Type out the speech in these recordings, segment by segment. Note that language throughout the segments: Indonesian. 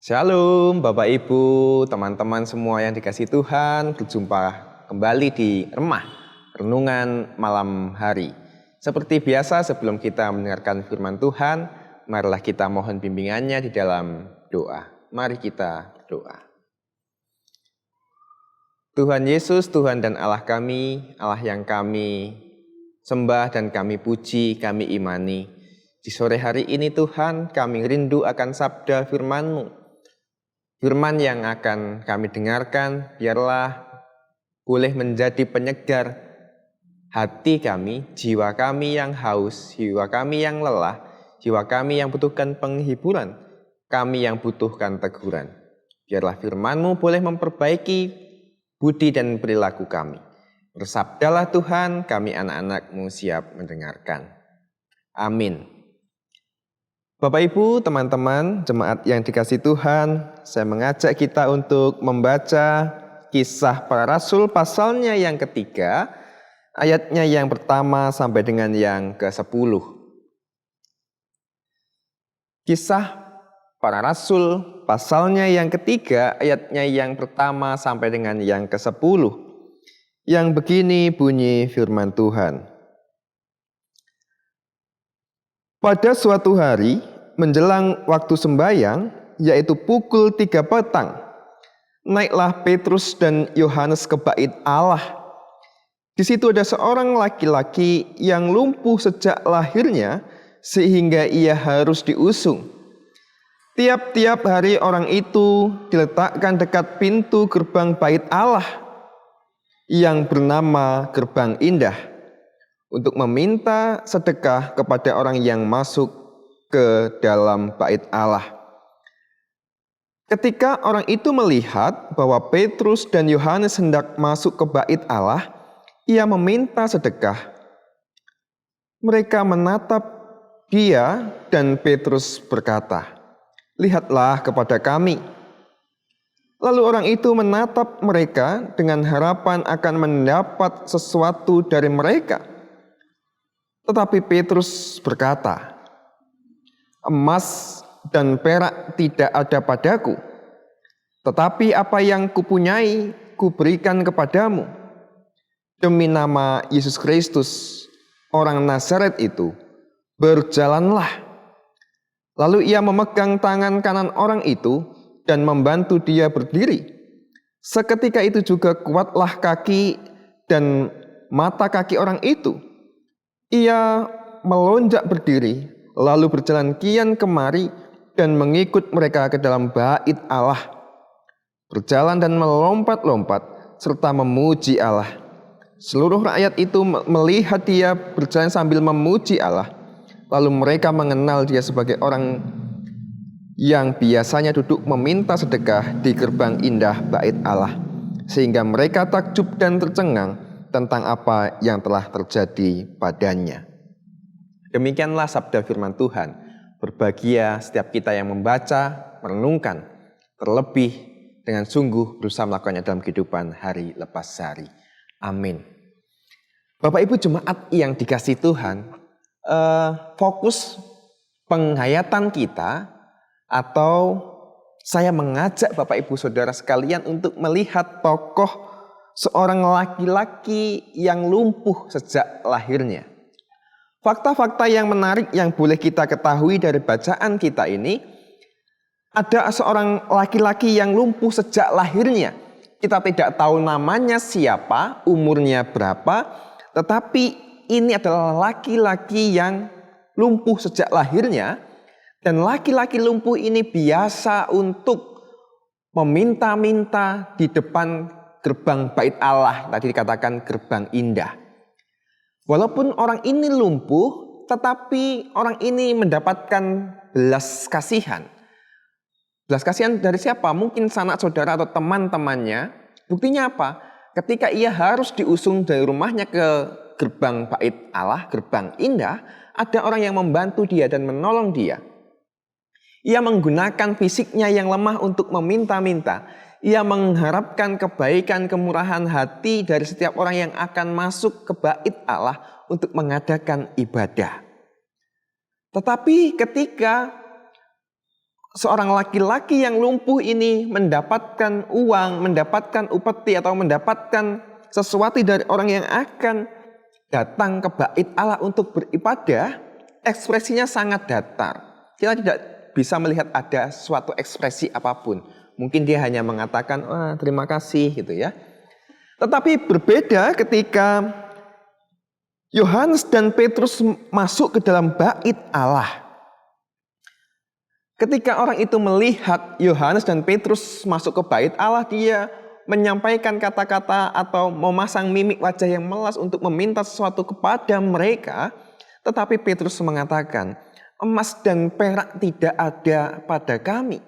Shalom Bapak Ibu, teman-teman semua yang dikasihi Tuhan, berjumpa kembali di Remah Renungan Malam Hari. Seperti biasa sebelum kita mendengarkan firman Tuhan, marilah kita mohon bimbingannya di dalam doa. Mari kita berdoa. Tuhan Yesus, Tuhan dan Allah kami, Allah yang kami sembah dan kami puji, kami imani. Di sore hari ini Tuhan, kami rindu akan sabda firman-Mu. Firman yang akan kami dengarkan, biarlah boleh menjadi penyegar hati kami, jiwa kami yang haus, jiwa kami yang lelah, jiwa kami yang butuhkan penghiburan, kami yang butuhkan teguran. Biarlah firman-Mu boleh memperbaiki budi dan perilaku kami. Bersabdalah Tuhan, kami anak-anak-Mu siap mendengarkan. Amin. Bapak Ibu, teman-teman, jemaat yang dikasihi Tuhan, saya mengajak kita untuk membaca Kisah Para Rasul pasalnya yang ketiga, ayatnya yang pertama sampai dengan yang ke-10. Kisah Para Rasul pasalnya yang ketiga, ayatnya yang pertama sampai dengan yang ke-10. Yang begini bunyi firman Tuhan. Pada suatu hari, menjelang waktu sembahyang, yaitu pukul 3 petang, naiklah Petrus dan Yohanes ke bait Allah. Di situ ada seorang laki-laki yang lumpuh sejak lahirnya, sehingga ia harus diusung. Tiap-tiap hari orang itu diletakkan dekat pintu gerbang bait Allah, yang bernama Gerbang Indah, untuk meminta sedekah kepada orang yang masuk ke dalam bait Allah. Ketika orang itu melihat bahwa Petrus dan Yohanes hendak masuk ke bait Allah, ia meminta sedekah. Mereka menatap dia dan Petrus berkata, "Lihatlah kepada kami." Lalu orang itu menatap mereka dengan harapan akan mendapat sesuatu dari mereka. Tetapi Petrus berkata, "Emas dan perak tidak ada padaku, tetapi apa yang kupunyai kuberikan kepadamu. Demi nama Yesus Kristus, orang Nazaret itu, berjalanlah." Lalu ia memegang tangan kanan orang itu dan membantu dia berdiri. Seketika itu juga kuatlah kaki dan mata kaki orang itu. Ia melonjak berdiri, lalu berjalan kian kemari dan mengikut mereka ke dalam bait Allah. Berjalan dan melompat-lompat serta memuji Allah. Seluruh rakyat itu melihat dia berjalan sambil memuji Allah. Lalu mereka mengenal dia sebagai orang yang biasanya duduk meminta sedekah di gerbang indah bait Allah. Sehingga mereka takjub dan tercengang tentang apa yang telah terjadi padanya. Demikianlah sabda firman Tuhan. Berbahagia setiap kita yang membaca, merenungkan, terlebih dengan sungguh berusaha melakukannya dalam kehidupan hari lepas hari. Amin. Bapak Ibu jemaat yang dikasihi Tuhan, fokus penghayatan kita atau saya mengajak Bapak Ibu Saudara sekalian untuk melihat tokoh seorang laki-laki yang lumpuh sejak lahirnya. Fakta-fakta yang menarik yang boleh kita ketahui dari bacaan kita ini, ada seorang laki-laki yang lumpuh sejak lahirnya. Kita tidak tahu namanya siapa, umurnya berapa, tetapi ini adalah laki-laki yang lumpuh sejak lahirnya. Dan laki-laki lumpuh ini biasa untuk meminta-minta di depan gerbang bait Allah, tadi dikatakan gerbang indah. Walaupun orang ini lumpuh, tetapi orang ini mendapatkan belas kasihan. Belas kasihan dari siapa? Mungkin sanak saudara atau teman-temannya. Buktinya apa? Ketika ia harus diusung dari rumahnya ke gerbang bait Allah, gerbang indah, ada orang yang membantu dia dan menolong dia. Ia menggunakan fisiknya yang lemah untuk meminta-minta. Ia mengharapkan kebaikan, kemurahan hati dari setiap orang yang akan masuk ke bait Allah untuk mengadakan ibadah. Tetapi ketika seorang laki-laki yang lumpuh ini mendapatkan uang, mendapatkan upeti atau mendapatkan sesuatu dari orang yang akan datang ke bait Allah untuk beribadah, ekspresinya sangat datar. Kita tidak bisa melihat ada suatu ekspresi apapun. Mungkin dia hanya mengatakan, terima kasih gitu ya. Tetapi berbeda ketika Yohanes dan Petrus masuk ke dalam bait Allah. Ketika orang itu melihat Yohanes dan Petrus masuk ke bait Allah, dia menyampaikan kata-kata atau memasang mimik wajah yang melas untuk meminta sesuatu kepada mereka. Tetapi Petrus mengatakan, emas dan perak tidak ada pada kami.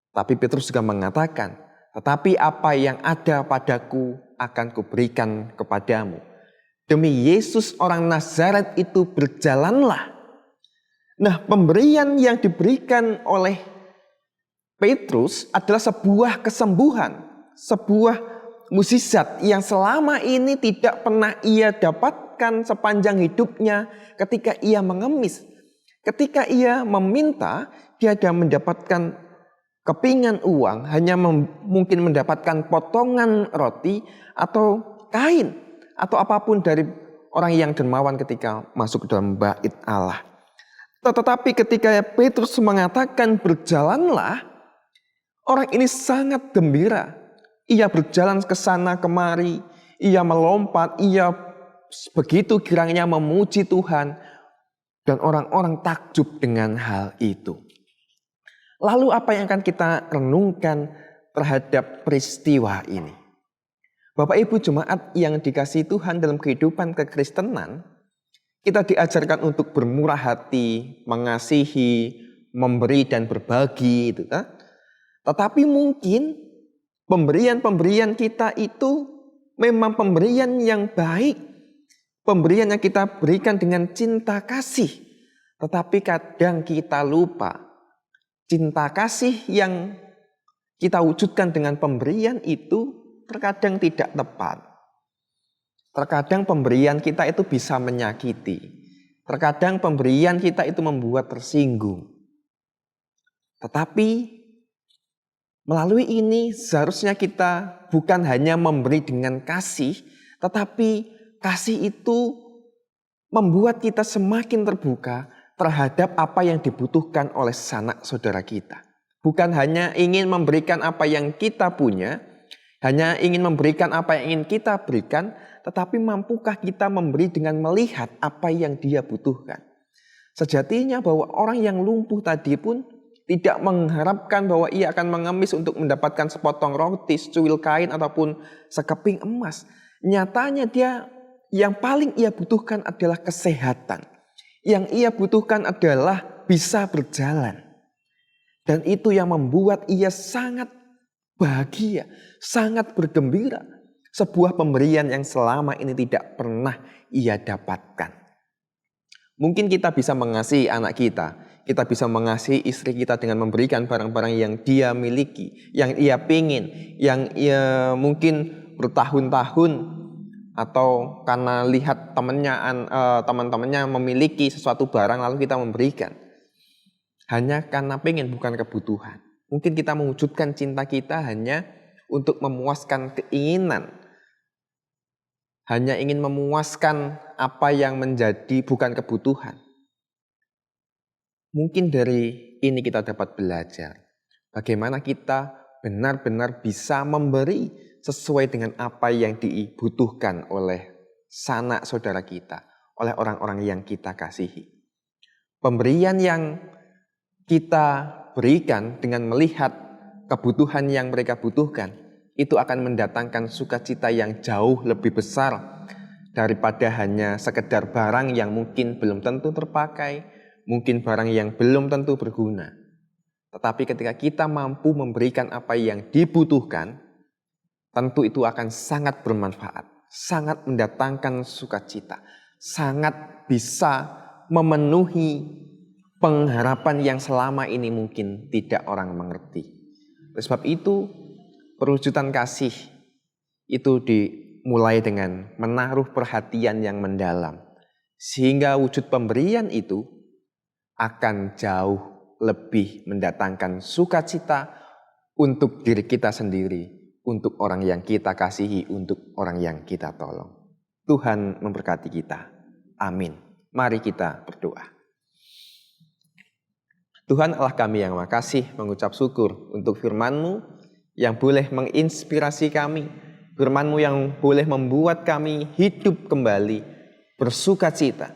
Tapi Petrus juga mengatakan, tetapi apa yang ada padaku akan kuberikan kepadamu. Demi Yesus orang Nazaret itu berjalanlah. Nah, pemberian yang diberikan oleh Petrus adalah sebuah kesembuhan, sebuah mukjizat yang selama ini tidak pernah ia dapatkan sepanjang hidupnya ketika ia mengemis. Ketika ia meminta, dia ada mendapatkan kepingan uang, hanya mungkin mendapatkan potongan roti atau kain atau apapun dari orang yang dermawan ketika masuk ke dalam bait Allah. Tetapi ketika Petrus mengatakan berjalanlah, orang ini sangat gembira. Ia berjalan ke sana kemari, ia melompat, ia begitu girangnya memuji Tuhan. Dan orang-orang takjub dengan hal itu. Lalu apa yang akan kita renungkan terhadap peristiwa ini? Bapak Ibu Jemaat yang dikasihi Tuhan dalam kehidupan kekristenan, kita diajarkan untuk bermurah hati, mengasihi, memberi dan berbagi. Gitu, kan? Tetapi mungkin pemberian-pemberian kita itu memang pemberian yang baik. Pemberian yang kita berikan dengan cinta kasih. Tetapi kadang kita lupa. Cinta kasih yang kita wujudkan dengan pemberian itu terkadang tidak tepat. Terkadang pemberian kita itu bisa menyakiti. Terkadang pemberian kita itu membuat tersinggung. Tetapi melalui ini seharusnya kita bukan hanya memberi dengan kasih, tetapi kasih itu membuat kita semakin terbuka terhadap apa yang dibutuhkan oleh sanak saudara kita. Bukan hanya ingin memberikan apa yang kita punya, hanya ingin memberikan apa yang ingin kita berikan, tetapi mampukah kita memberi dengan melihat apa yang dia butuhkan. Sejatinya bahwa orang yang lumpuh tadi pun tidak mengharapkan bahwa ia akan mengemis untuk mendapatkan sepotong roti, secuil kain ataupun sekeping emas. Nyatanya dia yang paling ia butuhkan adalah kesehatan. Yang ia butuhkan adalah bisa berjalan. Dan itu yang membuat ia sangat bahagia, sangat bergembira. Sebuah pemberian yang selama ini tidak pernah ia dapatkan. Mungkin kita bisa mengasihi anak kita bisa mengasihi istri kita dengan memberikan barang-barang yang dia miliki, yang ia pingin, yang ia mungkin bertahun-tahun atau karena lihat teman-temannya memiliki sesuatu barang lalu kita memberikan. Hanya karena pengen, bukan kebutuhan. Mungkin kita mewujudkan cinta kita hanya untuk memuaskan keinginan. Hanya ingin memuaskan apa yang menjadi bukan kebutuhan. Mungkin dari ini kita dapat belajar bagaimana kita benar-benar bisa memberi sesuai dengan apa yang dibutuhkan oleh sanak saudara kita, oleh orang-orang yang kita kasihi. Pemberian yang kita berikan dengan melihat kebutuhan yang mereka butuhkan, itu akan mendatangkan sukacita yang jauh lebih besar daripada hanya sekedar barang yang mungkin belum tentu terpakai, mungkin barang yang belum tentu berguna. Tetapi ketika kita mampu memberikan apa yang dibutuhkan, tentu itu akan sangat bermanfaat, sangat mendatangkan sukacita, sangat bisa memenuhi pengharapan yang selama ini mungkin tidak orang mengerti. Oleh sebab itu, perwujudan kasih itu dimulai dengan menaruh perhatian yang mendalam. Sehingga wujud pemberian itu akan jauh lebih mendatangkan sukacita untuk diri kita sendiri, untuk orang yang kita kasihi, untuk orang yang kita tolong. Tuhan memberkati kita. Amin. Mari kita berdoa. Tuhan Allah kami yang makasih, mengucap syukur untuk firman-Mu yang boleh menginspirasi kami, firman-Mu yang boleh membuat kami hidup kembali, bersukacita.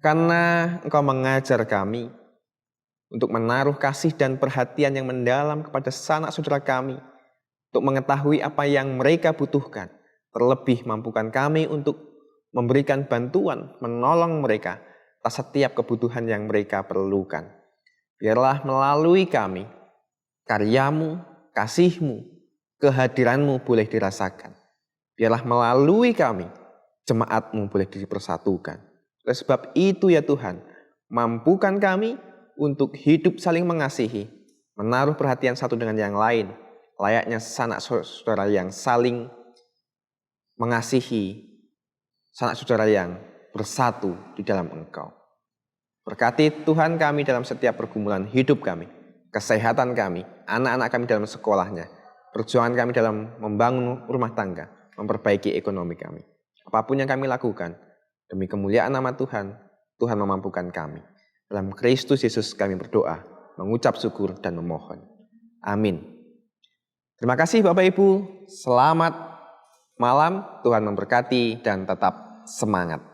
Karena Engkau mengajar kami untuk menaruh kasih dan perhatian yang mendalam kepada sanak saudara kami, untuk mengetahui apa yang mereka butuhkan. Terlebih mampukan kami untuk memberikan bantuan, menolong mereka atas setiap kebutuhan yang mereka perlukan. Biarlah melalui kami, karya-Mu, kasih-Mu, kehadiran-Mu boleh dirasakan. Biarlah melalui kami, jemaat-Mu boleh dipersatukan. Oleh sebab itu ya Tuhan, mampukan kami untuk hidup saling mengasihi, menaruh perhatian satu dengan yang lain, layaknya sanak saudara yang saling mengasihi, sanak saudara yang bersatu di dalam Engkau. Berkati Tuhan kami dalam setiap pergumulan hidup kami, kesehatan kami, anak-anak kami dalam sekolahnya, perjuangan kami dalam membangun rumah tangga, memperbaiki ekonomi kami. Apapun yang kami lakukan, demi kemuliaan nama Tuhan, Tuhan memampukan kami. Dalam Kristus Yesus kami berdoa, mengucap syukur dan memohon. Amin. Terima kasih Bapak Ibu, selamat malam, Tuhan memberkati dan tetap semangat.